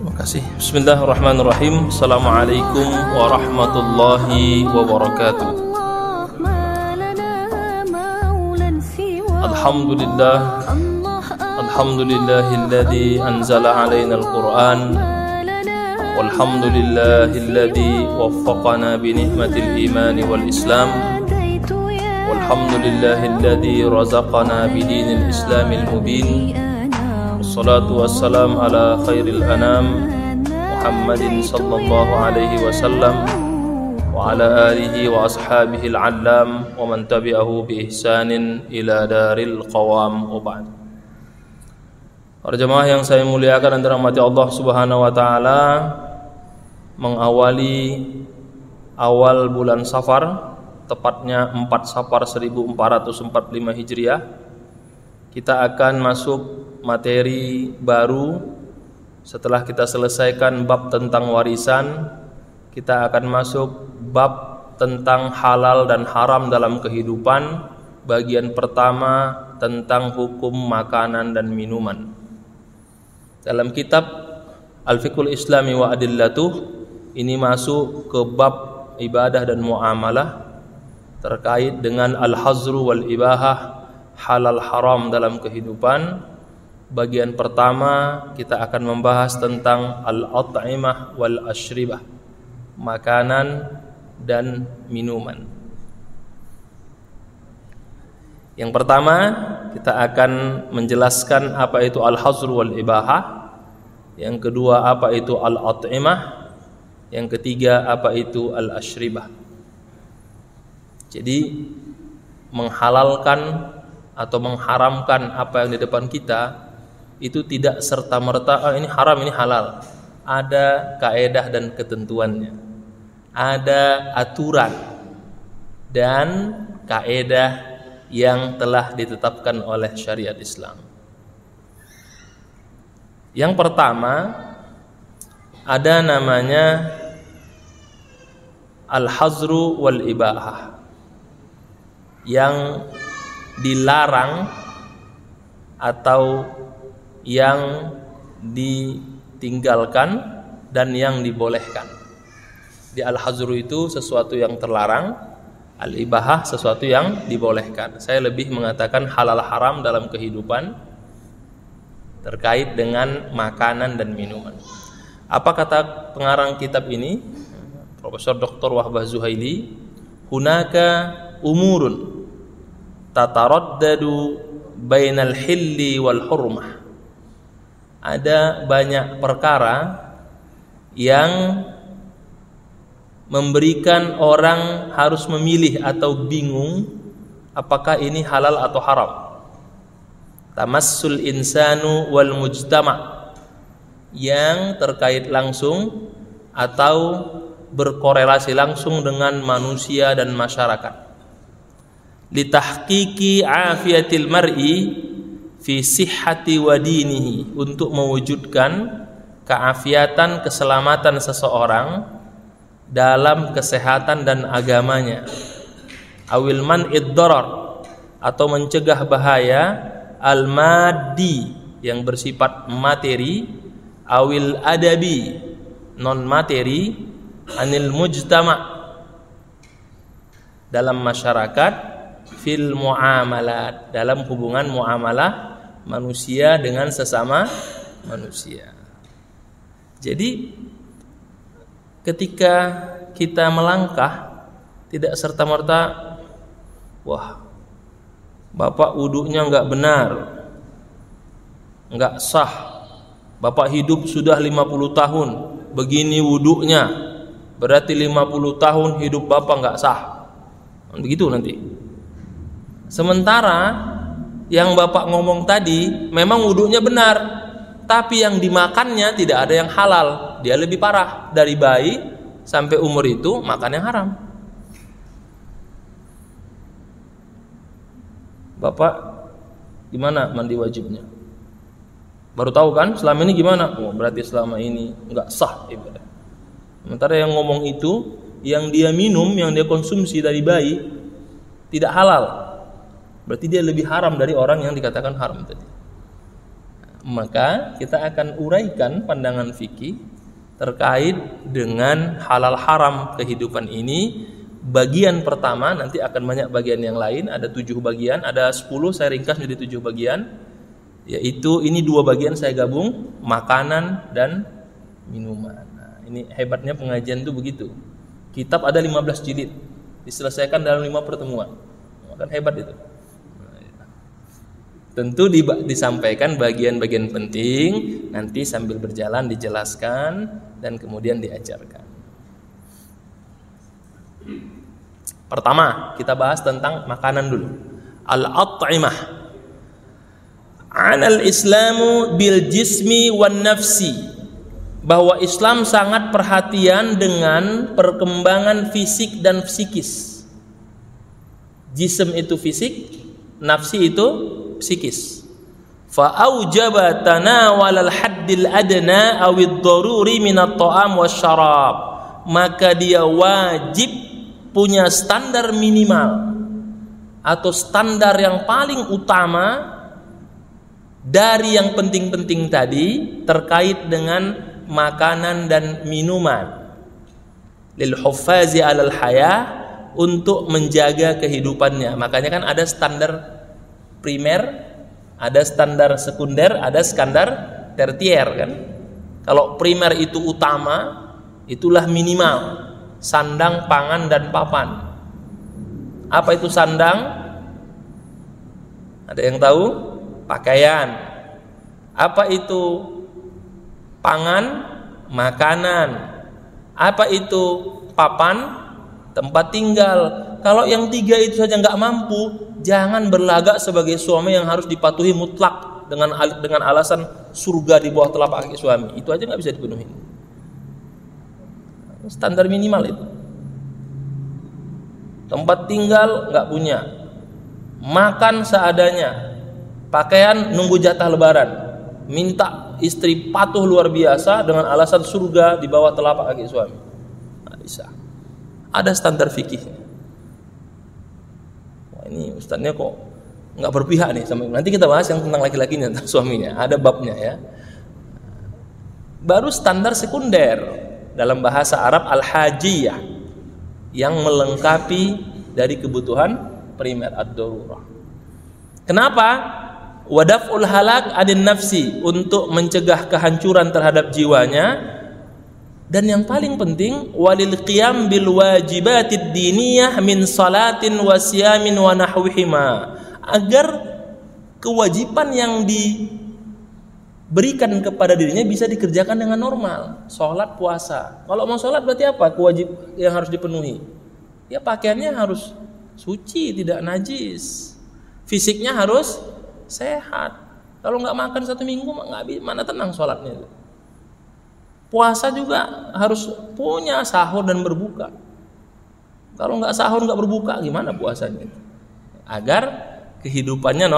Terima kasih. Bismillahirrahmanirrahim. Assalamualaikum warahmatullahi wabarakatuh. Alhamdulillah. Alhamdulillahilladzi anzala alaina al-Qur'an. Walhamdulillahilladzi waffaqana bi ni'matil iman wal Islam. Walhamdulillahilladzi razaqana bi dinil Islamil mubin. Wassalatu wassalam ala khairil anam Muhammadin sallallahu alaihi wasallam wa ala alihi wa ashabihi al-allam wa man tabi'ahu bi ihsanin ila daril qawam wa ba'd. Para jemaah yang saya muliakan dan dirahmati Allah Subhanahu wa taala, mengawali awal bulan Safar, tepatnya 4 Safar 1445 Hijriah, kita akan masuk materi baru. Setelah kita selesaikan bab tentang warisan, kita akan masuk bab tentang halal dan haram dalam kehidupan. Bagian pertama tentang hukum makanan dan minuman. Dalam kitab Al-Fiqhul Islami wa Adillatuh, ini masuk ke bab ibadah dan muamalah terkait dengan al-hazru wal ibahah, halal haram dalam kehidupan. Bagian pertama kita akan membahas tentang al-at'imah wal ashribah, makanan dan minuman. Yang pertama kita akan menjelaskan apa itu al-hazru wal ibahah. Yang kedua apa itu al-at'imah. Yang ketiga apa itu al-ashribah. Jadi menghalalkan atau mengharamkan apa yang di depan kita itu tidak serta-merta ini haram, ini halal. Ada kaedah dan ketentuannya. Ada aturan dan kaedah yang telah ditetapkan oleh syariat Islam. Yang pertama ada namanya al-hazru wal ibahah, yang dilarang atau yang ditinggalkan dan yang dibolehkan. Di al-hazru itu sesuatu yang terlarang, al-ibahah sesuatu yang dibolehkan. Saya lebih mengatakan halal haram dalam kehidupan terkait dengan makanan dan minuman. Apa kata pengarang kitab ini? Profesor Dr. Wahbah Zuhaili, hunaka umurun tataraddadu bainal hilli wal hurmah. Ada banyak perkara yang memberikan orang harus memilih atau bingung apakah ini halal atau haram. Tamassul insanu wal mujtama', yang terkait langsung atau berkorelasi langsung dengan manusia dan masyarakat. Litahqiqi afiyatil mar'i fi sihhati wa dinihi, untuk mewujudkan keafiatan, keselamatan seseorang dalam kesehatan dan agamanya. Awil man'id darar, atau mencegah bahaya al-maddi, yang bersifat materi, awil adabi, non materi, anil mujtama', dalam masyarakat, fil muamalat, dalam hubungan muamalah manusia dengan sesama manusia. Jadi ketika kita melangkah, tidak serta-merta, wah, bapak wuduknya enggak benar, enggak sah, bapak hidup sudah 50 tahun, begini wuduknya, berarti 50 tahun hidup bapak enggak sah. Begitu nanti. Sementara yang bapak ngomong tadi memang wuduknya benar, tapi yang dimakannya tidak ada yang halal. Dia lebih parah, dari bayi sampai umur itu makan yang haram. Bapak gimana mandi wajibnya? Baru tahu kan selama ini gimana? Oh, berarti selama ini enggak sah ibadah. Sementara yang ngomong itu, yang dia minum, yang dia konsumsi dari bayi tidak halal. Berarti dia lebih haram dari orang yang dikatakan haram tadi. Maka kita akan uraikan pandangan fikih terkait dengan halal haram kehidupan ini. Bagian pertama, nanti akan banyak bagian yang lain, ada 7 bagian, ada 10 saya ringkas menjadi 7 bagian, yaitu ini 2 bagian saya gabung, makanan dan minuman. Nah, ini hebatnya pengajian itu begitu. Kitab ada 15 jilid, diselesaikan dalam 5 pertemuan. Kan hebat itu. Tentu disampaikan bagian-bagian penting, nanti sambil berjalan dijelaskan dan kemudian diajarkan. Pertama, kita bahas tentang makanan dulu. Al-at'imah. Anal Islamu bil jismi wan nafsi. Bahwa Islam sangat perhatian dengan perkembangan fisik dan psikis. Jism itu fisik, nafsi itu psikis. Fa aujaba tanawal al-haddil adna awid daruri minat ta'am wasyarab. Maka dia wajib punya standar minimal atau standar yang paling utama dari yang penting-penting tadi terkait dengan makanan dan minuman. Lil huffazi 'alal hayah, untuk menjaga kehidupannya. Makanya kan ada standar primer, ada standar sekunder, ada standar tertier kan. Kalau primer itu utama, itulah minimal. Sandang, pangan, dan papan. Apa itu sandang? Ada yang tahu? Pakaian. Apa itu pangan? Makanan. Apa itu papan? Tempat tinggal. Kalau yang 3 itu saja nggak mampu, jangan berlagak sebagai suami yang harus dipatuhi mutlak dengan alasan surga di bawah telapak kaki suami. Itu aja nggak bisa dipenuhi. Standar minimal itu. Tempat tinggal nggak punya, makan seadanya, pakaian nunggu jatah lebaran, minta istri patuh luar biasa dengan alasan surga di bawah telapak kaki suami. Nggak bisa. Ada standar fikihnya. Wah, ini ustadznya kok nggak berpihak nih sama. Nanti kita bahas yang tentang laki-lakinya, tentang suaminya. Ada babnya ya. Baru standar sekunder. Dalam bahasa Arab al-hajiyah, yang melengkapi dari kebutuhan primer ad-darurah. Kenapa? Wadaf'ul halak adin nafsi, untuk mencegah kehancuran terhadap jiwanya. Dan yang paling penting, walil qiyam bil wajibatid diniyah min salatin wa siyamin wa nahwihima, agar kewajiban yang berikan kepada dirinya bisa dikerjakan dengan normal. Sholat, puasa. Kalau mau sholat berarti apa? Kewajiban yang harus dipenuhi. Ya pakaiannya harus suci, tidak najis. Fisiknya harus sehat. Kalau nggak makan 1 minggu, mana tenang sholatnya. Puasa juga harus punya sahur dan berbuka. Kalau nggak sahur, nggak berbuka, gimana puasanya? Agar kehidupannya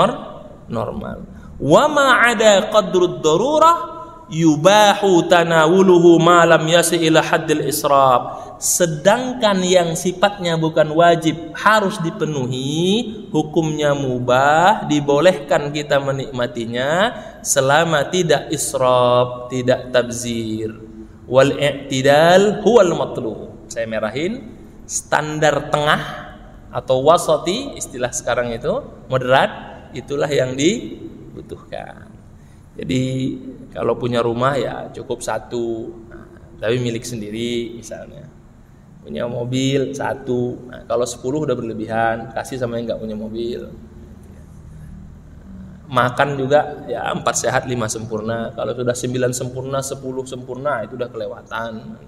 normal. Wa ma ada qadrud darurah yubahu tanawuluhu ma lam yasi ila haddil israf. Sedangkan yang sifatnya bukan wajib harus dipenuhi, hukumnya mubah, dibolehkan kita menikmatinya selama tidak israf, tidak tabzir. Wal i'tidal huwal matlub. Saya merahin, standar tengah atau wasati, istilah sekarang itu moderat, itulah yang dibutuhkan. Jadi kalau punya rumah ya cukup 1, tapi milik sendiri misalnya. Punya mobil 1, kalau 10 udah berlebihan, kasih sama yang nggak punya mobil. Makan juga ya 4 sehat 5 sempurna. Kalau sudah 9 sempurna, 10 sempurna, itu udah kelewatan.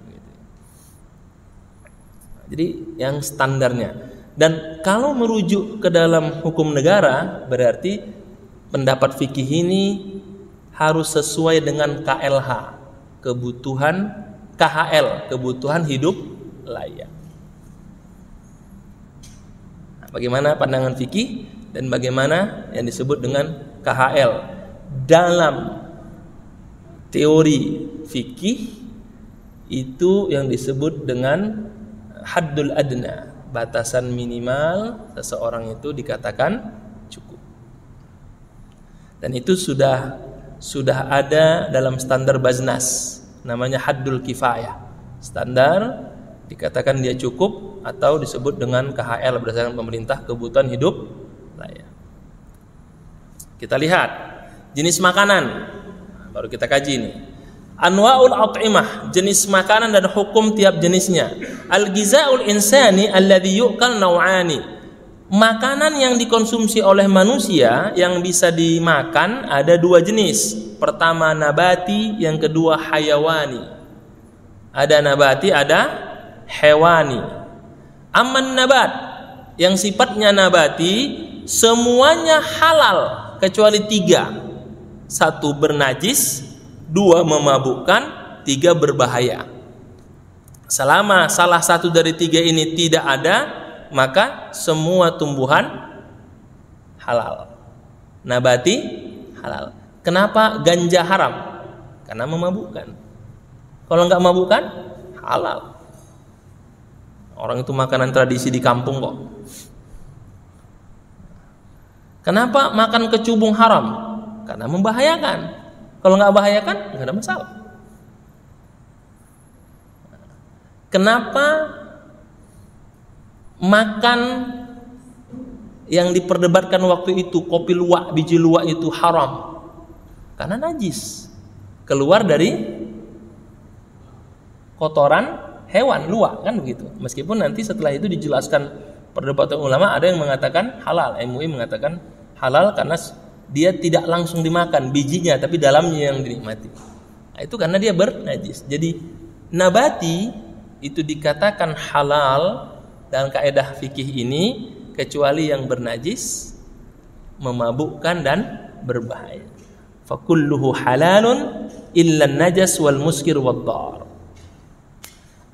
Jadi yang standarnya. Dan kalau merujuk ke dalam hukum negara, berarti pendapat fikih ini harus sesuai dengan KLH, kebutuhan KHL, kebutuhan hidup layak. Nah, bagaimana pandangan fikih dan bagaimana yang disebut dengan KHL dalam teori fikih, itu yang disebut dengan haddul adna, batasan minimal seseorang itu dikatakan cukup. Dan itu sudah sudah ada dalam standar Baznas, namanya haddul kifayah. Standar dikatakan dia cukup atau disebut dengan KHL berdasarkan pemerintah, kebutuhan hidup layak. Kita lihat jenis makanan, baru kita kaji ini. Anwa'ul at'imah, jenis makanan dan hukum tiap jenisnya. Al-ghizaul insani alladhi yu'kal naw'ani. Makanan yang dikonsumsi oleh manusia yang bisa dimakan ada dua jenis. Pertama nabati, yang kedua hayawani. Ada nabati, ada hewani. Aman nabat, yang sifatnya nabati, semuanya halal kecuali 3. 1 bernajis, 2 memabukkan, 3 berbahaya. Selama salah satu dari 3 ini tidak ada, maka semua tumbuhan halal. Nabati halal. Kenapa ganja haram? Karena memabukkan. Kalau nggak memabukkan, halal. Orang itu makanan tradisi di kampung kok. Kenapa makan kecubung haram? Karena membahayakan. Kalau nggak bahayakan, nggak ada masalah. Kenapa makan yang diperdebatkan waktu itu, kopi luwak, biji luwak itu haram? Karena najis, keluar dari kotoran hewan luwak, kan begitu. Meskipun nanti setelah itu dijelaskan perdebatan ulama, ada yang mengatakan halal, MUI mengatakan halal karena dia tidak langsung dimakan bijinya, tapi dalamnya yang dinikmati. Nah, itu karena dia bernajis. Jadi nabati itu dikatakan halal dalam kaidah fikih ini kecuali yang bernajis, memabukkan dan berbahaya. Fakulluhu halalun illa najas wal muskir wad dar.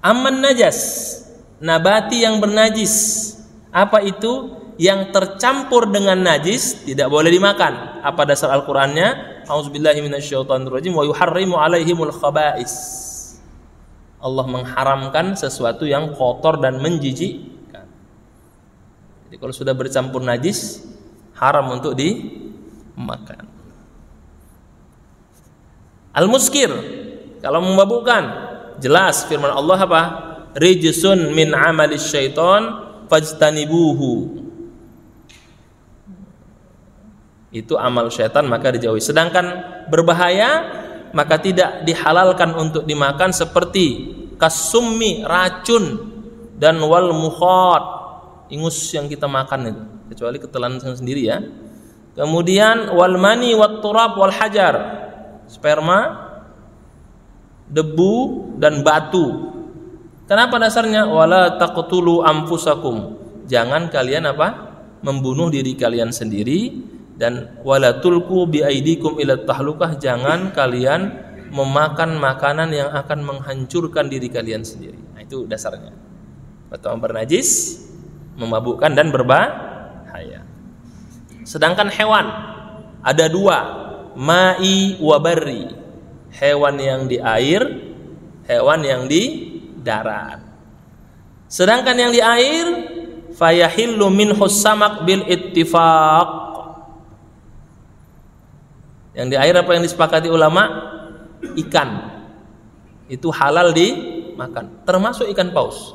Aman najas, nabati yang bernajis. Apa itu? Yang tercampur dengan najis tidak boleh dimakan. Apa dasar Al-Qur'annya? A'udzubillahi minasyaitonirrajim wa yuharrimu 'alaihimul khaba'is. Allah mengharamkan sesuatu yang kotor dan menjijikkan. Jadi kalau sudah bercampur najis, haram untuk dimakan. Al-muskir, kalau memabukkan, jelas firman Allah apa? Rijsun min 'amalis syaiton fajtanibuhu. Itu amal syaitan, maka dijauhi. Sedangkan berbahaya maka tidak dihalalkan untuk dimakan, seperti kasummi, racun, dan wal mukhat, ingus yang kita makan itu, kecuali ketelan sendiri ya. Kemudian wal mani wat turab wal hajar, sperma, debu dan batu. Kenapa dasarnya? Wala taqtulu anfusakum, jangan kalian apa? Membunuh diri kalian sendiri. Dan wala tulqu biaidikum ila tahlukah, jangan kalian memakan makanan yang akan menghancurkan diri kalian sendiri. Nah, itu dasarnya. Pertama bernajis, memabukkan dan berbahaya. Sedangkan hewan ada 2, ma'i wa barri. Hewan yang di air, hewan yang di darat. Sedangkan yang di air, fayahillu minhu samak bil ittifaq. Yang di air apa yang disepakati ulama? Ikan. Itu halal dimakan, termasuk ikan paus.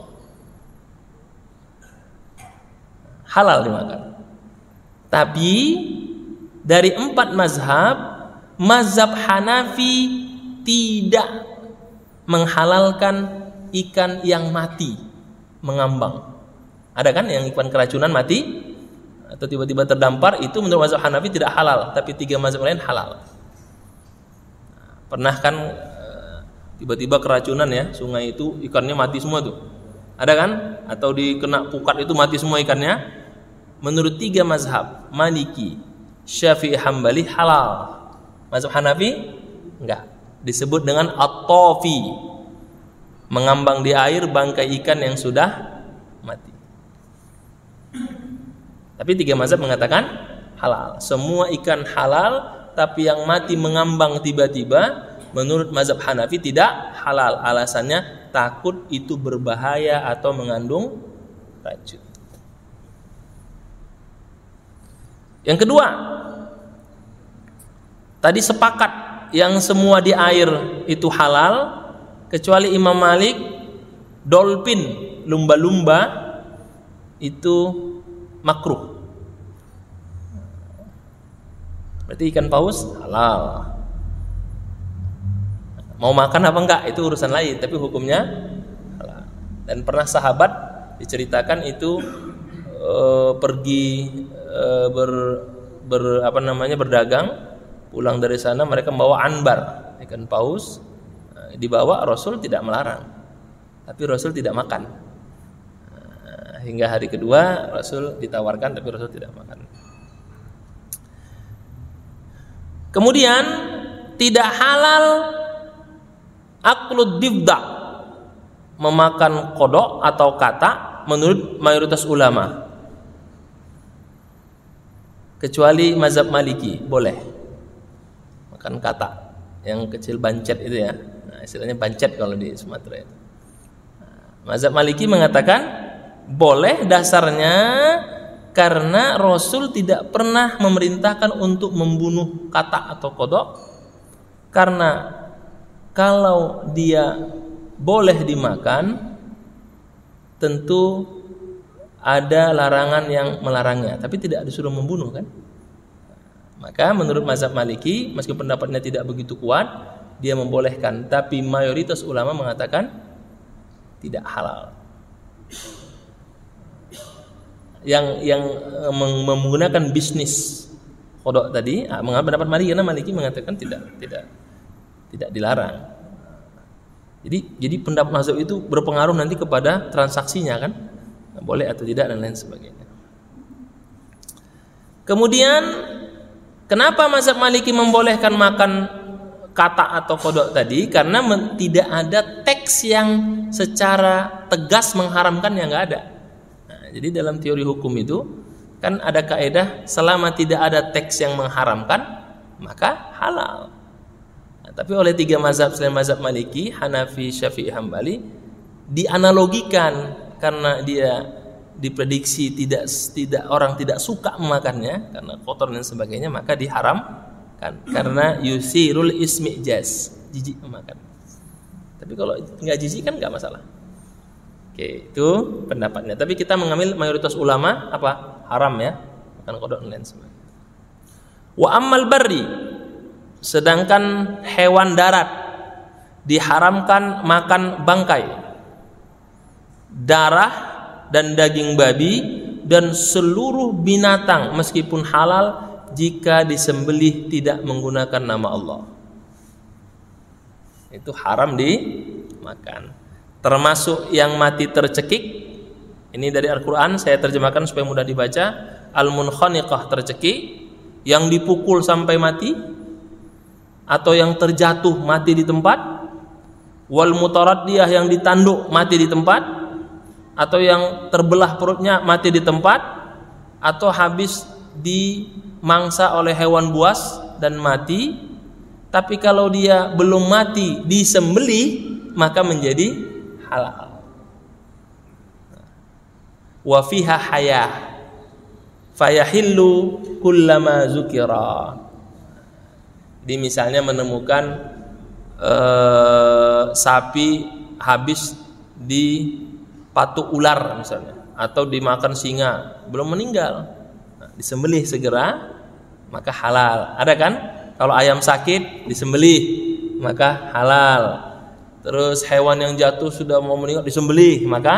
Halal dimakan. Tapi dari 4 mazhab, mazhab Hanafi tidak menghalalkan ikan yang mati, mengambang. Ada kan yang ikan keracunan mati atau tiba-tiba terdampar, itu menurut mazhab Hanafi tidak halal, tapi 3 mazhab lain halal. Pernah kan tiba-tiba keracunan ya, sungai itu ikannya mati semua tuh. Ada kan? Atau dikena pukat itu mati semua ikannya. Menurut 3 mazhab, Maliki, Syafi'i, Hambali, halal. Mazhab Hanafi enggak. Disebut dengan at-tafi, mengambang di air bangkai ikan yang sudah mati. Tapi 3 mazhab mengatakan halal. Semua ikan halal, tapi yang mati mengambang tiba-tiba menurut mazhab Hanafi tidak halal. Alasannya takut itu berbahaya atau mengandung racun. Yang kedua, tadi sepakat yang semua di air itu halal, kecuali Imam Malik, dolphin, lumba-lumba itu makruh. Berarti ikan paus halal. Mau makan apa enggak itu urusan lain, tapi hukumnya halal. Dan pernah sahabat diceritakan itu pergi berdagang, pulang dari sana mereka membawa anbar, ikan paus, dibawa, Rasul tidak melarang, tapi Rasul tidak makan. Hingga hari kedua Rasul ditawarkan, tapi Rasul tidak makan. Kemudian tidak halal aklud dibda, memakan kodok atau kata menurut mayoritas ulama, kecuali mazhab Maliki boleh makan kata yang kecil, bancet itu ya. Nah, istilahnya bancet kalau di Sumatera itu. Mazhab Maliki mengatakan boleh, dasarnya karena Rasul tidak pernah memerintahkan untuk membunuh kata atau kodok, karena kalau dia boleh dimakan tentu ada larangan yang melarangnya, tapi tidak disuruh membunuh kan. Maka menurut mazhab Maliki, meskipun pendapatnya tidak begitu kuat, dia membolehkan, tapi mayoritas ulama mengatakan tidak halal. Yang menggunakan bisnis kodok tadi mengambil pendapat Maliki, karena Maliki mengatakan tidak dilarang. Jadi pendapat mazhab itu berpengaruh nanti kepada transaksinya kan, boleh atau tidak dan lain sebagainya. Kemudian kenapa mazhab Maliki membolehkan makan kata atau kodok tadi? Karena tidak ada teks yang secara tegas mengharamkan, yang nggak ada. Nah, jadi dalam teori hukum itu kan ada kaidah, selama tidak ada teks yang mengharamkan maka halal. Nah, tapi oleh tiga mazhab selain mazhab Maliki, Hanafi, Syafi'i, Hambali dianalogikan, karena dia diprediksi tidak orang tidak suka memakannya karena kotor dan sebagainya, maka diharamkan karena yusirul ismi jaz, jijik memakan. Tapi kalau nggak jijik kan nggak masalah. Oke, itu pendapatnya. Tapi kita mengambil mayoritas ulama apa? Haram ya, makan kodok dan lain sebagainya. Wa ammal barri, sedangkan hewan darat diharamkan makan bangkai, darah dan daging babi dan seluruh binatang meskipun halal jika disembelih tidak menggunakan nama Allah. Itu haram dimakan. Termasuk yang mati tercekik. Ini dari Al-Qur'an, saya terjemahkan supaya mudah dibaca. Al-munkhaniqah, tercekik, yang dipukul sampai mati atau yang terjatuh mati di tempat, wal mutaraddiyah, yang ditanduk mati di tempat, atau yang terbelah perutnya mati di tempat, atau habis dimangsa oleh hewan buas dan mati, tapi kalau dia belum mati disembelih maka menjadi halal. Wa fiha hayah fayahillu kullama zukira. Di misalnya menemukan sapi habis dipatuk ular misalnya, atau dimakan singa belum meninggal, nah, disembelih segera maka halal. Ada kan? Kalau ayam sakit disembelih maka halal. Terus hewan yang jatuh sudah mau meninggal disembelih maka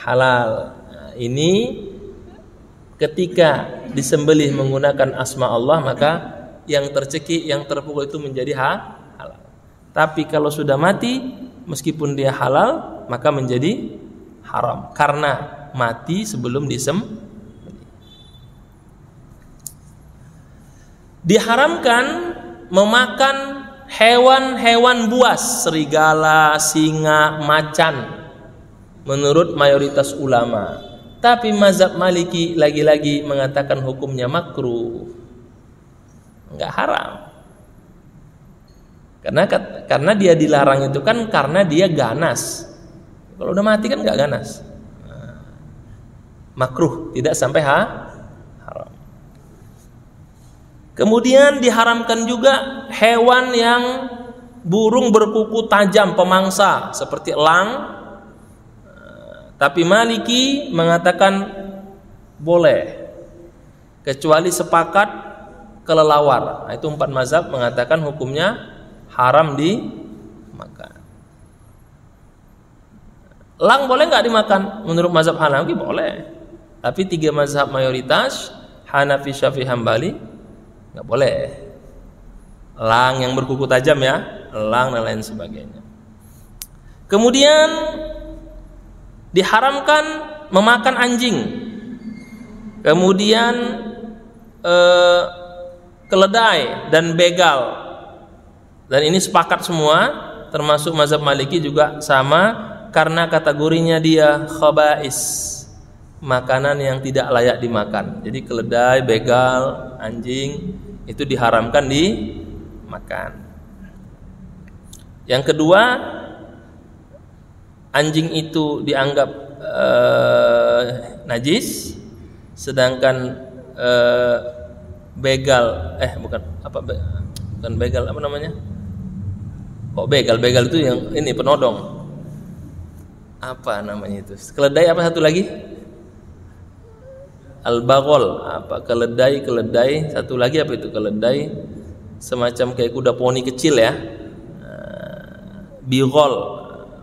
halal. Nah, ini ketika disembelih menggunakan asma Allah maka yang tercekik, yang terpukul itu menjadi halal. Tapi kalau sudah mati meskipun dia halal maka menjadi haram karena mati sebelum disembelih. Diharamkan memakan hewan-hewan buas, serigala, singa, macan menurut mayoritas ulama. Tapi mazhab Maliki lagi-lagi mengatakan hukumnya makruh, enggak haram. Karena dia dilarang itu kan karena dia ganas. Kalau udah mati kan enggak ganas. Makruh, tidak sampai haram. Kemudian diharamkan juga hewan yang burung berkuku tajam pemangsa seperti elang. Tapi Maliki mengatakan boleh kecuali sepakat kelelawar. Itu 4 mazhab mengatakan hukumnya haram dimakan. Elang boleh nggak dimakan? Menurut mazhab Hanafi boleh. Tapi 3 mazhab mayoritas Hanafi, Syafi'i, Hambali nggak boleh. Elang yang berkuku tajam ya, elang dan lain sebagainya. Kemudian diharamkan memakan anjing. Kemudian keledai dan begal. Dan ini sepakat semua, termasuk mazhab Maliki juga sama, karena kategorinya dia khaba'is, makanan yang tidak layak dimakan. Jadi keledai, begal, anjing itu diharamkan dimakan. Yang kedua, anjing itu dianggap najis, sedangkan begal bukan begal, apa namanya? Kok begal itu yang ini penodong. Apa namanya itu? Keledai apa satu lagi? Al-baghol, apa keledai satu lagi apa itu? Keledai semacam kayak kuda poni kecil ya. Bighol,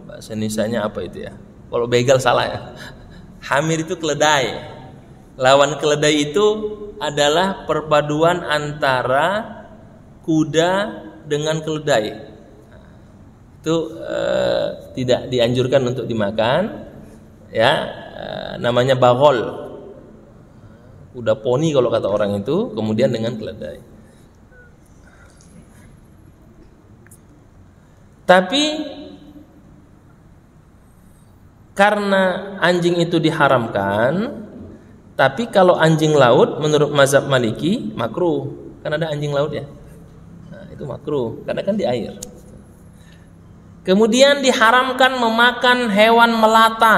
bahasa Indonesianya apa itu ya? Kalau begal salah ya. Hamir itu keledai. Lawan keledai itu adalah perpaduan antara kuda dengan keledai. Itu tidak dianjurkan untuk dimakan ya. Namanya baghol, kuda poni kalau kata orang itu, kemudian dengan keledai. Tapi karena anjing itu diharamkan, tapi kalau anjing laut menurut mazhab Maliki makruh, kan ada anjing laut ya. Nah, itu makruh karena kan di air. Kemudian diharamkan memakan hewan melata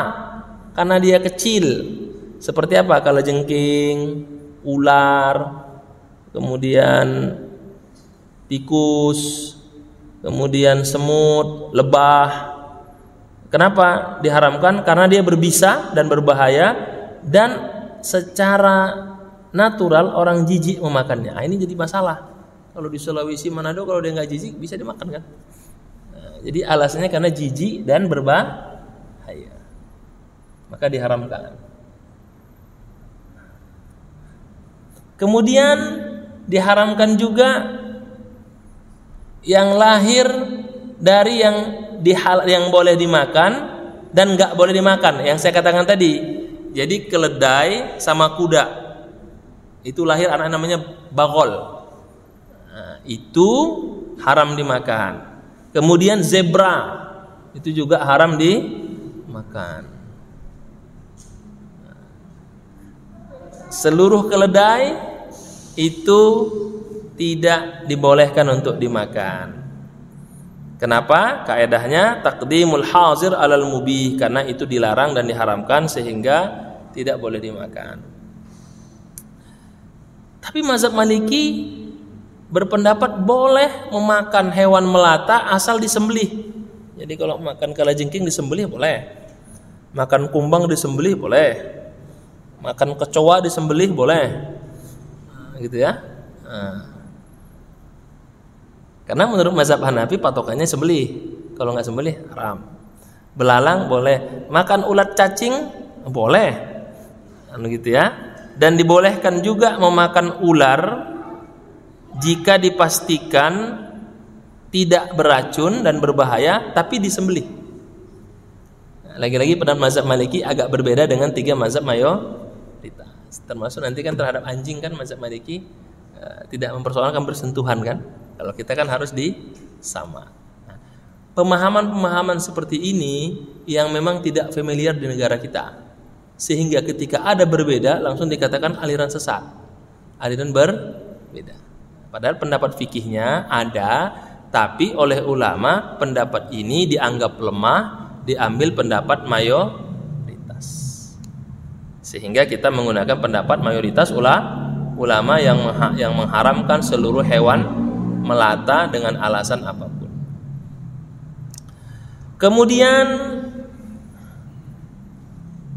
karena dia kecil. Seperti apa? Kalajengking, ular, kemudian tikus, kemudian semut, lebah. Kenapa diharamkan? Karena dia berbisa dan berbahaya, dan secara natural orang jijik memakannya. Nah, ini jadi masalah. Kalau di Sulawesi, Manado, kalau dia nggak jijik bisa dimakan kan? Jadi alasannya karena jijik dan berbahaya, maka diharamkan. Kemudian diharamkan juga yang lahir dari yang boleh dimakan dan nggak boleh dimakan. Yang saya katakan tadi, jadi keledai sama kuda itu lahir anak namanya baghol. Nah, itu haram dimakan. Kemudian zebra itu juga haram dimakan. Seluruh keledai itu tidak dibolehkan untuk dimakan. Kenapa? Kaedahnya taqdimul hazir alal mubih, karena itu dilarang dan diharamkan sehingga tidak boleh dimakan. Tapi mazhab Maliki berpendapat boleh memakan hewan melata asal disembelih. Jadi kalau makan kalajengking disembelih boleh, makan kumbang disembelih boleh, makan kecoa disembelih boleh, gitu ya. Karena menurut mazhab Hanafi patokannya sembelih, kalau nggak sembelih haram. Belalang boleh, makan ulat cacing boleh, gitu ya. Dan dibolehkan juga memakan ular jika dipastikan tidak beracun dan berbahaya tapi disembelih. Lagi-lagi pendapat mazhab Maliki agak berbeda dengan 3 mazhab mayoritas. Termasuk nanti kan terhadap anjing kan mazhab Maliki tidak mempersoalkan bersentuhan kan. Kalau kita kan harus sama. Nah, pemahaman-pemahaman seperti ini yang memang tidak familiar di negara kita, sehingga ketika ada berbeda langsung dikatakan aliran sesat, aliran berbeda. Padahal pendapat fikihnya ada, tapi oleh ulama pendapat ini dianggap lemah, diambil pendapat mayoritas. Sehingga kita menggunakan pendapat mayoritas ulama. ulama yang mengharamkan seluruh hewan melata dengan alasan apapun. Kemudian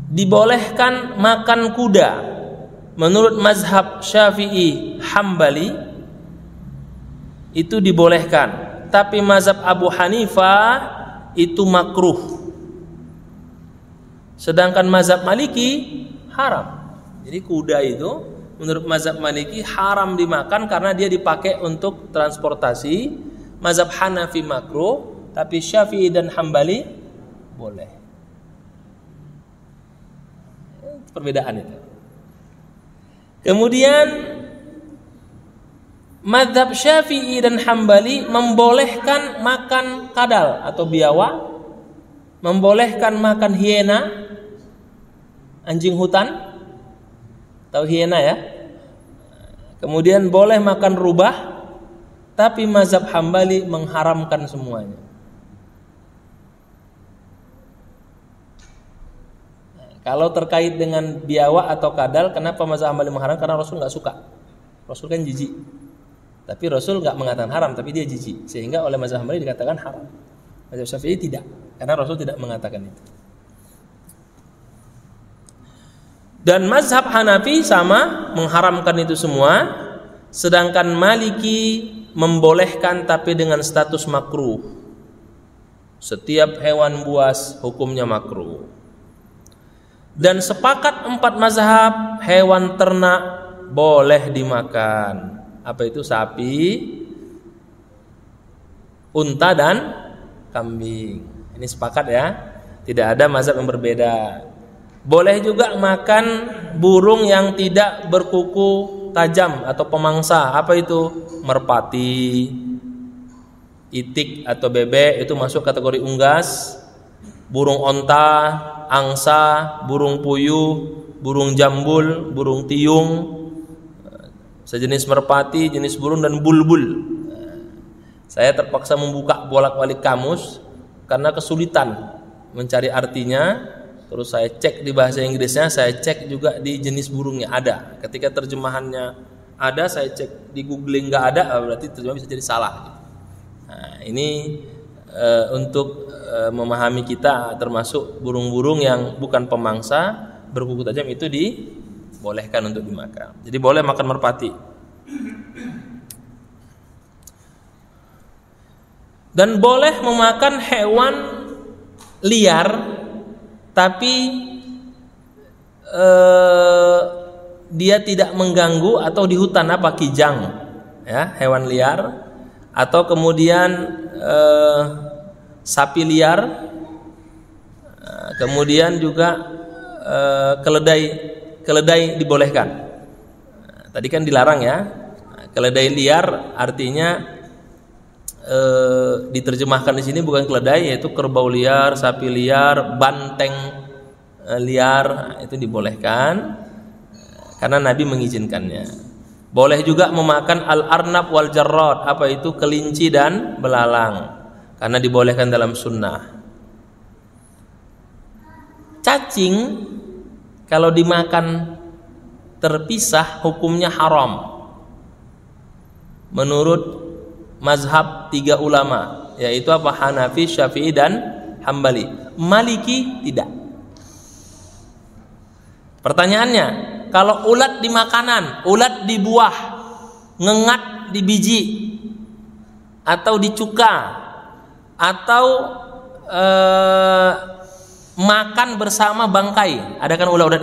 dibolehkan makan kuda menurut mazhab Syafi'i Hambali, itu dibolehkan, tapi mazhab Abu Hanifah itu makruh. Sedangkan mazhab Maliki haram. Jadi kuda itu menurut mazhab Maliki haram dimakan karena dia dipakai untuk transportasi. Mazhab Hanafi makruh, tapi Syafi'i dan Hambali boleh. Perbedaan itu. Kemudian mazhab Syafi'i dan Hambali membolehkan makan kadal atau biawak, membolehkan makan hiena, anjing hutan, tahu hiena ya. Kemudian boleh makan rubah, tapi mazhab Hambali mengharamkan semuanya. Kalau terkait dengan biawak atau kadal, kenapa mazhab Hambali mengharamkan? Karena Rasul nggak suka. Rasul kan jijik. Tapi Rasul nggak mengatakan haram, tapi dia jijik, sehingga oleh mazhab Hambali dikatakan haram. Mazhab Syafi'i tidak, karena Rasul tidak mengatakan itu. Dan mazhab Hanafi sama, mengharamkan itu semua. Sedangkan Maliki membolehkan tapi dengan status makruh. Setiap hewan buas hukumnya makruh. Dan sepakat 4 mazhab, hewan ternak boleh dimakan. Apa itu? Sapi, unta dan kambing. Ini sepakat ya. Tidak ada mazhab yang berbeda. Boleh juga makan burung yang tidak berkuku tajam atau pemangsa. Apa itu? Merpati, itik atau bebek, itu masuk kategori unggas. Burung onta, angsa, burung puyuh, burung jambul, burung tiung, sejenis merpati, jenis burung, dan bulbul. Saya terpaksa membuka bolak-balik kamus karena kesulitan mencari artinya. Terus saya cek di bahasa Inggrisnya, saya cek juga di jenis burungnya ada. Ketika terjemahannya ada, saya cek di googling nggak ada, berarti terjemahan bisa jadi salah. Nah, ini untuk memahami kita, termasuk burung-burung yang bukan pemangsa berkuku tajam itu dibolehkan untuk dimakan. Jadi boleh makan merpati. Dan boleh memakan hewan liar, tapi dia tidak mengganggu, atau di hutan, apa, kijang ya, hewan liar, atau kemudian sapi liar, kemudian juga keledai dibolehkan. Tadi kan dilarang ya. Keledai liar artinya diterjemahkan di sini bukan keledai, yaitu kerbau liar, sapi liar, banteng liar, itu dibolehkan karena Nabi mengizinkannya. Boleh juga memakan al-arnab wal jarrad, apa itu? Kelinci dan belalang, karena dibolehkan dalam sunnah. Cacing kalau dimakan terpisah hukumnya haram menurut mazhab 3 ulama, yaitu apa? Hanafi, Syafi'i dan Hambali. Maliki tidak. Pertanyaannya, kalau ulat di makanan, ulat di buah, ngengat di biji, atau di cuka, atau makan bersama bangkai, ada kan ulat-ulat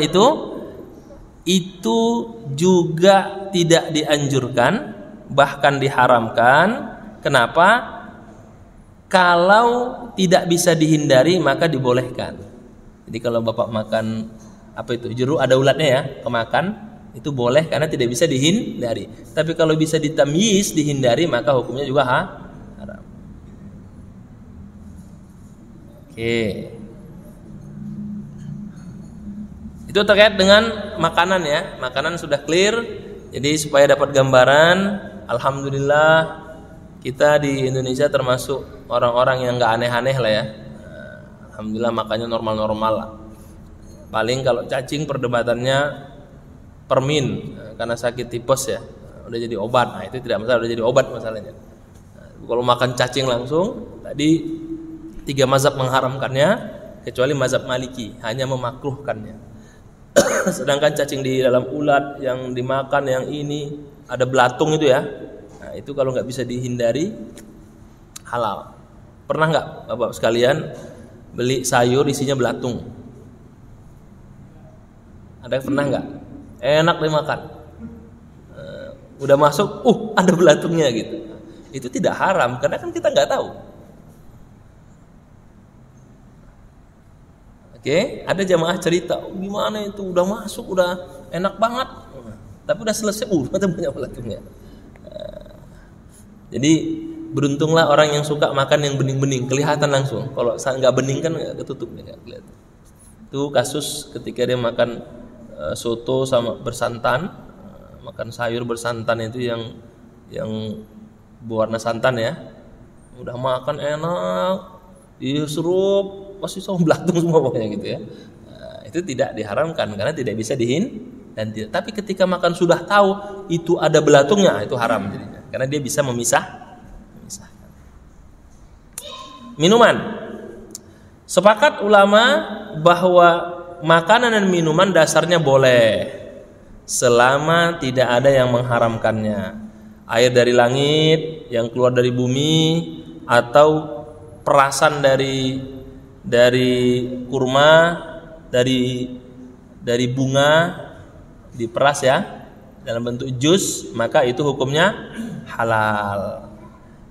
itu juga tidak dianjurkan, bahkan diharamkan. Kenapa? Kalau tidak bisa dihindari maka dibolehkan. Jadi kalau Bapak makan apa itu, jeruk ada ulatnya ya, kemakan, itu boleh karena tidak bisa dihindari. Tapi kalau bisa ditamyiz, dihindari, maka hukumnya juga haram. Oke. Itu terkait dengan makanan ya. Makanan sudah clear. Jadi supaya dapat gambaran, alhamdulillah kita di Indonesia termasuk orang-orang yang nggak aneh-aneh lah ya. Alhamdulillah makannya normal-normal lah. Paling kalau cacing perdebatannya permin karena sakit tipes ya, udah jadi obat. Nah, itu tidak masalah, udah jadi obat masalahnya. Nah, kalau makan cacing langsung, tadi 3 mazhab mengharamkannya, kecuali mazhab Maliki hanya memakruhkannya. Sedangkan cacing di dalam ulat yang dimakan, yang ini ada belatung itu ya, nah itu kalau nggak bisa dihindari halal. Pernah nggak Bapak sekalian beli sayur isinya belatung? Ada pernah nggak? Enak dimakan, udah masuk, ada belatungnya gitu. Itu tidak haram karena kan kita nggak tahu. Oke, ada jamaah cerita, gimana itu udah masuk, udah enak banget, tapi udah selesai, banyak belatungnya. Jadi beruntunglah orang yang suka makan yang bening-bening, kelihatan langsung. Kalau nggak bening kan nggak ketutup, nggak kelihatan. Itu kasus ketika dia makan soto sama bersantan, makan sayur bersantan itu yang berwarna santan ya, udah makan enak, diserup pasti sama belatung semua pokoknya gitu ya. Nah, itu tidak diharamkan karena tidak bisa dan tidak. Tapi ketika makan sudah tahu itu ada belatungnya, itu haram jadinya. Karena dia bisa memisahkan. Minuman. Sepakat ulama bahwa makanan dan minuman dasarnya boleh selama tidak ada yang mengharamkannya. Air dari langit yang keluar dari bumi atau perasan dari kurma, dari bunga diperas ya dalam bentuk jus, maka itu hukumnya halal.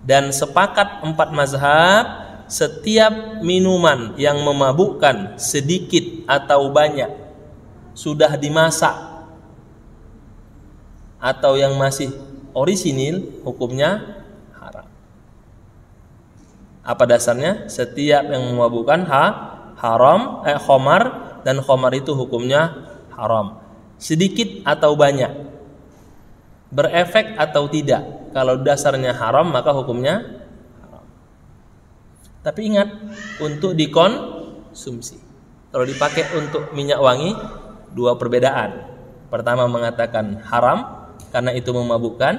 Dan sepakat 4 mazhab, setiap minuman yang memabukkan sedikit atau banyak sudah dimasak atau yang masih orisinil hukumnya haram. Apa dasarnya? Setiap yang memabukkan haram, khamar, dan khamar itu hukumnya haram. Sedikit atau banyak, berefek atau tidak. Kalau dasarnya haram maka hukumnya haram. Tapi ingat, untuk dikonsumsi. Kalau dipakai untuk minyak wangi, 2 perbedaan. Pertama mengatakan haram karena itu memabukkan,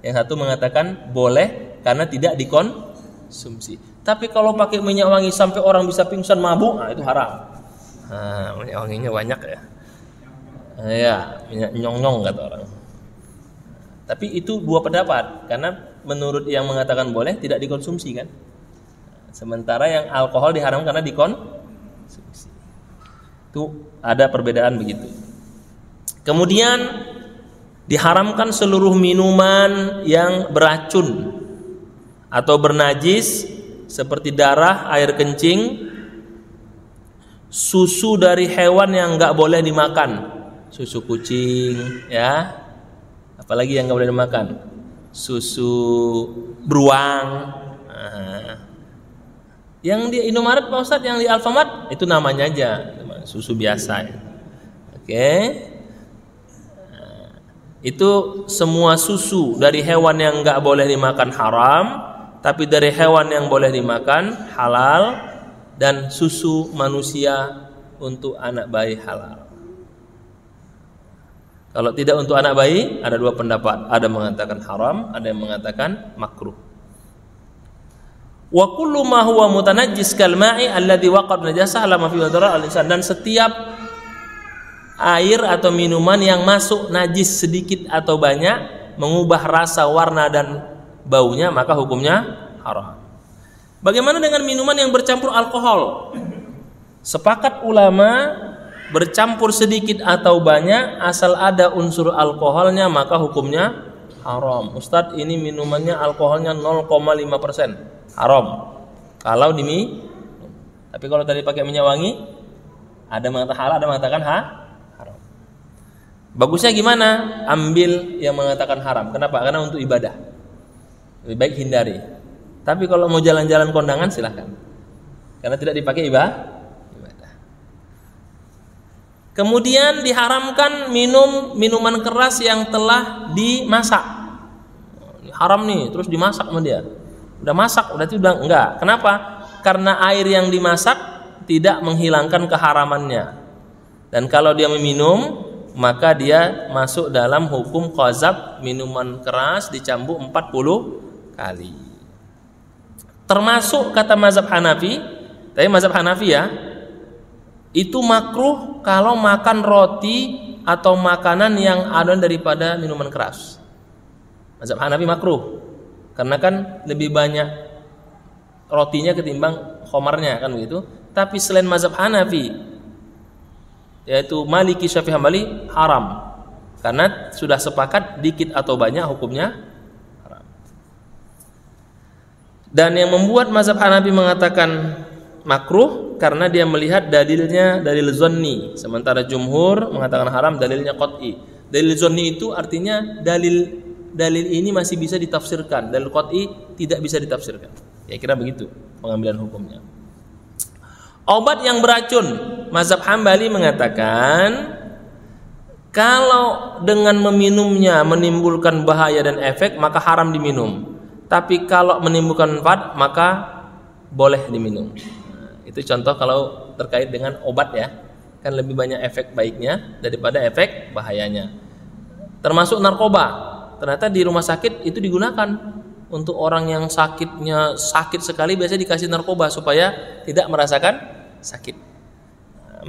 yang satu mengatakan boleh karena tidak dikonsumsi. Tapi kalau pakai minyak wangi sampai orang bisa pingsan mabuk, itu haram. Minyak wanginya banyak ya. Ya, minyak nyong-nyong kata orang. Tapi itu 2 pendapat, karena menurut yang mengatakan boleh tidak dikonsumsi kan. Sementara yang alkohol diharam karena dikonsumsi. Itu ada perbedaan begitu. Kemudian diharamkan seluruh minuman yang beracun atau bernajis seperti darah, air kencing, susu dari hewan yang nggak boleh dimakan, susu kucing, ya, apalagi yang nggak boleh dimakan, susu beruang. Yang di Indomaret Pak Ustadz, yang di Alfamart itu namanya aja susu biasa. Oke. Itu semua susu dari hewan yang nggak boleh dimakan haram, tapi dari hewan yang boleh dimakan halal, dan susu manusia untuk anak bayi halal. Kalau tidak untuk anak bayi, ada 2 pendapat, ada mengatakan haram, ada yang mengatakan makruh. Wa kullu ma huwa mutanajjis kal ma'i alladhi waqad najasah lama fi wadara al-insan, dan setiap air atau minuman yang masuk najis sedikit atau banyak, mengubah rasa, warna dan baunya, maka hukumnya haram. Bagaimana dengan minuman yang bercampur alkohol? Sepakat ulama, bercampur sedikit atau banyak asal ada unsur alkoholnya maka hukumnya haram. Ustadz, ini minumannya alkoholnya 0,5%, haram kalau diminum. Tapi kalau tadi pakai minyak wangi, ada mengatakan halal, ada mengatakan haram. Bagusnya gimana? Ambil yang mengatakan haram. Kenapa? Karena untuk ibadah, lebih baik hindari. Tapi kalau mau jalan-jalan kondangan silahkan, karena tidak dipakai ibadah. Kemudian diharamkan minum minuman keras yang telah dimasak. Haram nih, terus dimasak sama dia. Udah masak, berarti udah enggak. Kenapa? Karena air yang dimasak tidak menghilangkan keharamannya. Dan kalau dia meminum, maka dia masuk dalam hukum qazaf, minuman keras dicambuk 40 kali. Termasuk kata mazhab Hanafi, tapi mazhab Hanafi ya, itu makruh kalau makan roti atau makanan yang ada daripada minuman keras. Mazhab Hanafi makruh karena kan lebih banyak rotinya ketimbang khomarnya kan begitu. Tapi selain mazhab Hanafi, yaitu Maliki, Syafi'i, Hambali, haram karena sudah sepakat dikit atau banyak hukumnya haram. Dan yang membuat mazhab Hanafi mengatakan makruh karena dia melihat dalilnya dalil zonni, sementara jumhur mengatakan haram dalilnya qat'i. Dalil zonni itu artinya dalil ini masih bisa ditafsirkan, dalil qat'i tidak bisa ditafsirkan. Ya kira begitu pengambilan hukumnya. Obat yang beracun, mazhab Hambali mengatakan kalau dengan meminumnya menimbulkan bahaya dan efek maka haram diminum. Tapi kalau menimbulkan manfaat maka boleh diminum. Itu contoh kalau terkait dengan obat ya, kan lebih banyak efek baiknya daripada efek bahayanya. Termasuk narkoba, ternyata di rumah sakit itu digunakan untuk orang yang sakit sekali, biasanya dikasih narkoba supaya tidak merasakan sakit.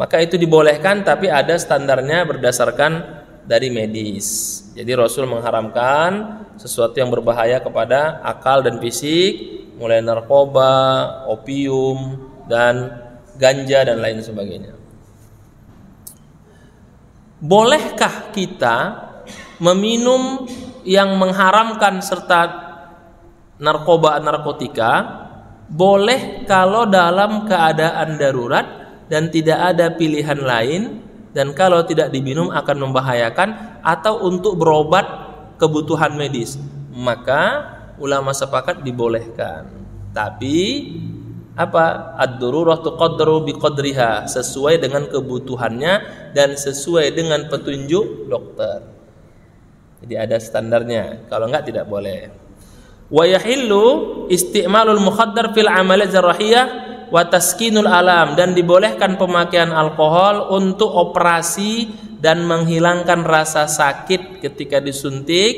Maka itu dibolehkan, tapi ada standarnya berdasarkan dari medis. Jadi Rasul mengharamkan sesuatu yang berbahaya kepada akal dan fisik, mulai narkoba, opium, dan ganja dan lain sebagainya. Bolehkah kita meminum yang mengharamkan serta narkotika? Boleh kalau dalam keadaan darurat dan tidak ada pilihan lain, dan kalau tidak diminum akan membahayakan, atau untuk berobat kebutuhan medis, maka ulama sepakat dibolehkan. Tapi apa? Ad-darurah tuqaddaru biqadriha, sesuai dengan kebutuhannya dan sesuai dengan petunjuk dokter. Jadi ada standarnya. Kalau enggak tidak boleh. Wa yahillu isti'malul mukhaddar fil amalat jarrahiyah wa taskinul alam, dan dibolehkan pemakaian alkohol untuk operasi dan menghilangkan rasa sakit ketika disuntik,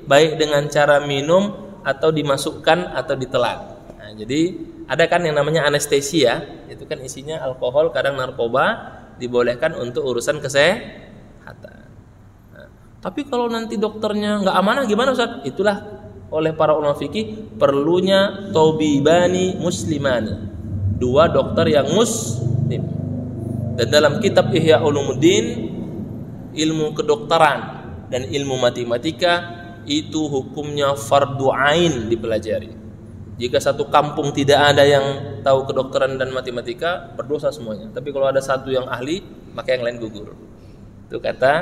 baik dengan cara minum atau dimasukkan atau ditelan. Nah, jadi ada kan yang namanya anestesia, itu kan isinya alkohol, kadang narkoba, dibolehkan untuk urusan kesehatan. Nah, tapi kalau nanti dokternya nggak amanah gimana Ustaz? Itulah oleh para ulama fikih perlunya tabibani muslimani, dua dokter yang muslim. Dan dalam kitab Ihya Ulumuddin, ilmu kedokteran dan ilmu matematika itu hukumnya fardu ain dipelajari. Jika satu kampung tidak ada yang tahu kedokteran dan matematika, berdosa semuanya. Tapi kalau ada satu yang ahli, maka yang lain gugur. Itu kata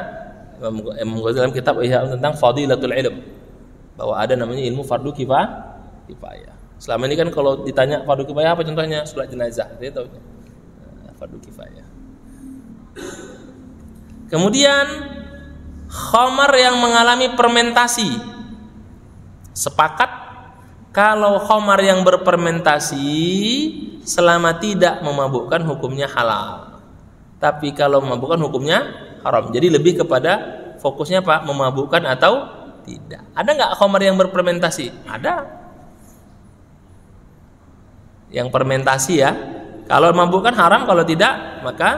Imam Ghazali dalam kitab Ihya tentang Fadilatul Ilm, bahwa ada namanya ilmu fardu kifayah. Selama ini kan kalau ditanya fardu kifayah apa contohnya? Salat jenazah, dia tahu. Fardu kifayah. Kemudian khamar yang mengalami fermentasi. Sepakat kalau khamar yang berfermentasi selama tidak memabukkan hukumnya halal. Tapi kalau memabukkan hukumnya haram. Jadi lebih kepada fokusnya Pak, memabukkan atau tidak. Ada nggak khamar yang berfermentasi? Ada. Yang fermentasi ya. Kalau memabukkan haram, kalau tidak maka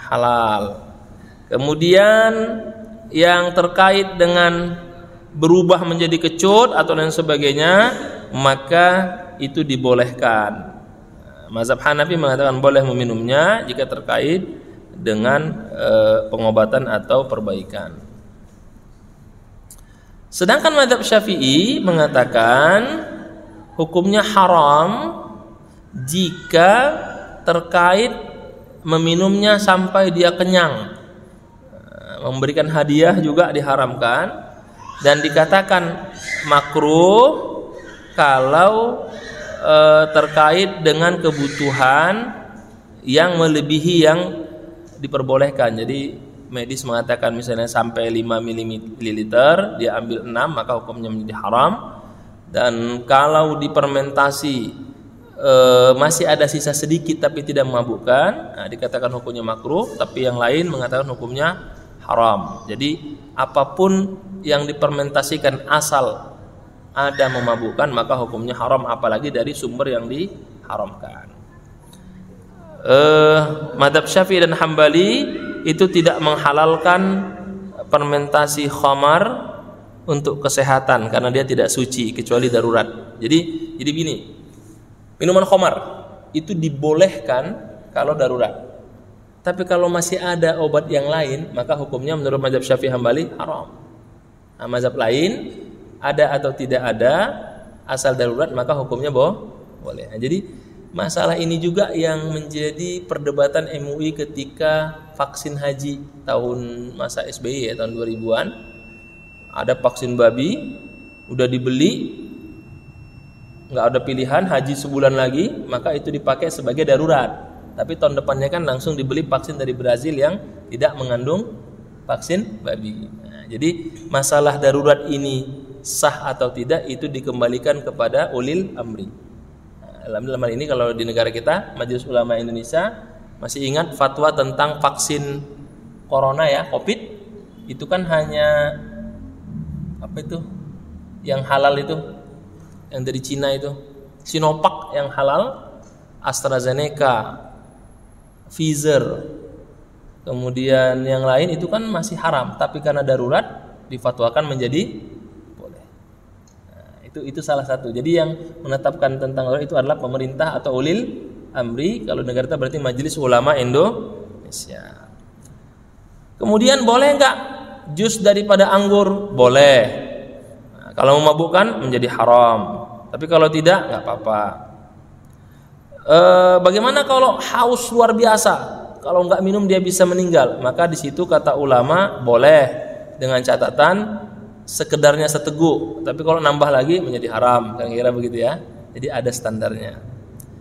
halal. Kemudian yang terkait dengan berubah menjadi kecut atau lain sebagainya, maka itu dibolehkan. Mazhab Hanafi mengatakan boleh meminumnya jika terkait dengan pengobatan atau perbaikan. Sedangkan mazhab Syafi'i mengatakan hukumnya haram jika terkait meminumnya sampai dia kenyang. Memberikan hadiah juga diharamkan, dan dikatakan makruh kalau terkait dengan kebutuhan yang melebihi yang diperbolehkan. Jadi medis mengatakan misalnya sampai 5 ml, dia ambil 6, maka hukumnya menjadi haram. Dan kalau difermentasi masih ada sisa sedikit tapi tidak memabukkan, nah, dikatakan hukumnya makruh. Tapi yang lain mengatakan hukumnya haram. Jadi apapun yang difermentasikan asal ada memabukkan maka hukumnya haram, apalagi dari sumber yang diharamkan. Madzhab Syafi'i dan Hambali itu tidak menghalalkan fermentasi khamar untuk kesehatan karena dia tidak suci kecuali darurat. Jadi gini, minuman khamar itu dibolehkan kalau darurat. Tapi kalau masih ada obat yang lain, maka hukumnya menurut mazhab Syafi'i Hambali haram. Nah, mazhab lain ada atau tidak ada asal darurat maka hukumnya boleh. Nah, jadi masalah ini juga yang menjadi perdebatan MUI ketika vaksin haji tahun masa SBY ya, tahun 2000-an. Ada vaksin babi udah dibeli, nggak ada pilihan, haji sebulan lagi, maka itu dipakai sebagai darurat. Tapi tahun depannya kan langsung dibeli vaksin dari Brazil yang tidak mengandung vaksin babi. Nah, jadi masalah darurat ini sah atau tidak itu dikembalikan kepada ulil amri. Nah, dalam hal ini kalau di negara kita, Majelis Ulama Indonesia masih ingat fatwa tentang vaksin corona ya, COVID, itu kan hanya apa itu yang halal itu, yang dari Cina itu, Sinovac yang halal, AstraZeneca, Pfizer, kemudian yang lain itu kan masih haram, tapi karena darurat difatwakan menjadi boleh. Nah, itu salah satu. Jadi yang menetapkan tentang darurat itu adalah pemerintah atau ulil amri. Kalau negara kita berarti Majelis Ulama Indonesia. Kemudian boleh enggak jus daripada anggur? Boleh. Nah, kalau memabukkan menjadi haram. Tapi kalau tidak enggak apa-apa. Bagaimana kalau haus luar biasa? Kalau enggak minum dia bisa meninggal. Maka di situ kata ulama boleh dengan catatan sekedarnya seteguk. Tapi kalau nambah lagi menjadi haram. Kira-kira begitu ya. Jadi ada standarnya.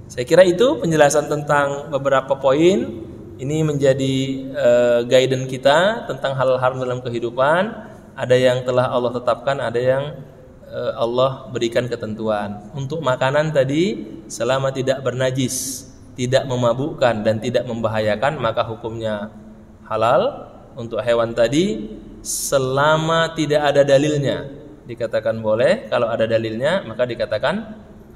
Saya kira itu penjelasan tentang beberapa poin. Ini menjadi guidance kita tentang hal haram dalam kehidupan. Ada yang telah Allah tetapkan, ada yang Allah berikan ketentuan. Untuk makanan tadi, selama tidak bernajis, tidak memabukkan dan tidak membahayakan, maka hukumnya halal. Untuk hewan tadi, selama tidak ada dalilnya, dikatakan boleh. Kalau ada dalilnya, maka dikatakan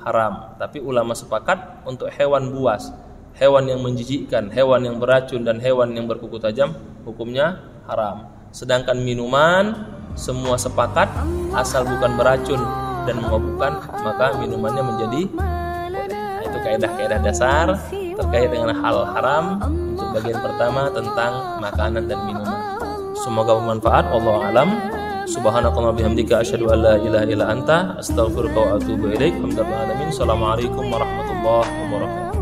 haram. Tapi ulama sepakat untuk hewan buas, hewan yang menjijikkan, hewan yang beracun dan hewan yang berkuku tajam hukumnya haram. Sedangkan minuman semua sepakat asal bukan beracun dan memabukkan maka minumannya menjadi boleh. Nah, itu kaidah-kaidah dasar terkait dengan hal haram untuk bagian pertama tentang makanan dan minuman. Semoga bermanfaat. Wallahu a'lam. Subhanakallahumma bihamdika asyhadu an la ilaha illa anta astaghfiruka wa atubu ilaik. Alhamdulillah alamin. Assalamualaikum warahmatullahi wabarakatuh.